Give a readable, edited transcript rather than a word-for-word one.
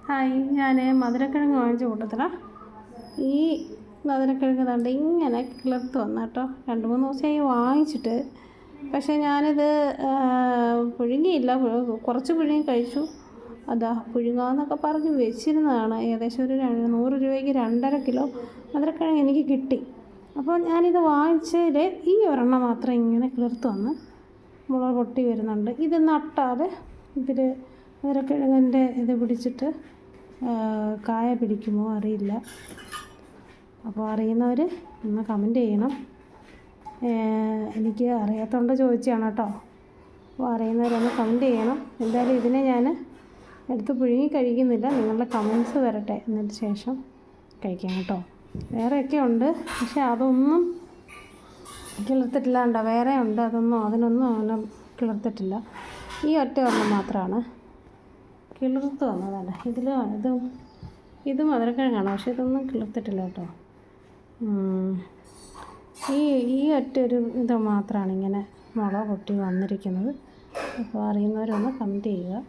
Hi, ഞാൻ മധുരക്കിഴങ്ങ് വാങ്ങിച്ച കൂട്ടത്തിലാ. ഈ മധുരക്കിഴങ്ങ് കണ്ട് ഇങ്ങനെ കിളിർത്ത് വന്നു കേട്ടോ. 2-3 ദിവസമായി വാങ്ങിച്ചിട്ട്. പക്ഷേ ഞാനിത് പുഴുങ്ങിയില്ല, കുറച്ച് പുഴുങ്ങി കഴിച്ചു. അതാ പുഴുങ്ങാമെന്നൊക്കെ പറഞ്ഞ് വെച്ചിരുന്നതാണ്. ഏകദേശം ഒരു 100 രൂപയ്ക്ക് 2.5 കിലോ മധുരക്കിഴങ്ങ് എനിക്ക് കിട്ടി. അപ്പോൾ ഞാനിത് വാങ്ങിച്ചതിൽ ഈ ഒരെണ്ണം മാത്രം ഇങ്ങനെ കിളിർത്ത് വന്ന് മുള പൊട്ടി വരുന്നുണ്ട്. ഇത് നട്ടാൽ ഇതിൽ മധുരക്കിഴങ്ങിൻ്റെ ഇത് പിടിച്ചിട്ട് കായ പിടിക്കുമോ അറിയില്ല. അപ്പോൾ അറിയുന്നവർ ഒന്ന് കമൻറ്റ് ചെയ്യണം. എനിക്ക് അറിയാത്തതുകൊണ്ട് ചോദിച്ചതാണ് കേട്ടോ. അപ്പോൾ അറിയുന്നവരൊന്ന് കമൻറ്റ് ചെയ്യണം. എന്തായാലും ഇതിനെ ഞാൻ എടുത്ത് പുഴുങ്ങി കഴിക്കുന്നില്ല. നിങ്ങളുടെ കമൻറ്റ്സ് വരട്ടെ, എന്നിട്ട് ശേഷം കഴിക്കാം കേട്ടോ. വേറെയൊക്കെ ഉണ്ട്, പക്ഷേ അതൊന്നും കിളിർത്തിട്ടില്ല. ഉണ്ടോ? വേറെ ഉണ്ട്, അതിനൊന്നും അങ്ങനെ കിളിർത്തിട്ടില്ല. ഈ ഒറ്റ ഒരെണ്ണം മാത്രമാണ് കിളിർത്ത് വന്നതാണ്. ഇത് മധുരക്കിഴങ്ങാണ്, പക്ഷേ ഇതൊന്നും കിളിർത്തിട്ടില്ല കേട്ടോ. ഈ ഒറ്റൊരു ഇത് മാത്രമാണ് ഇങ്ങനെ മുള പൊട്ടി വന്നിരിക്കുന്നത്. അപ്പോൾ അറിയുന്നവരൊന്ന് കമൻറ്റ് ചെയ്യുക.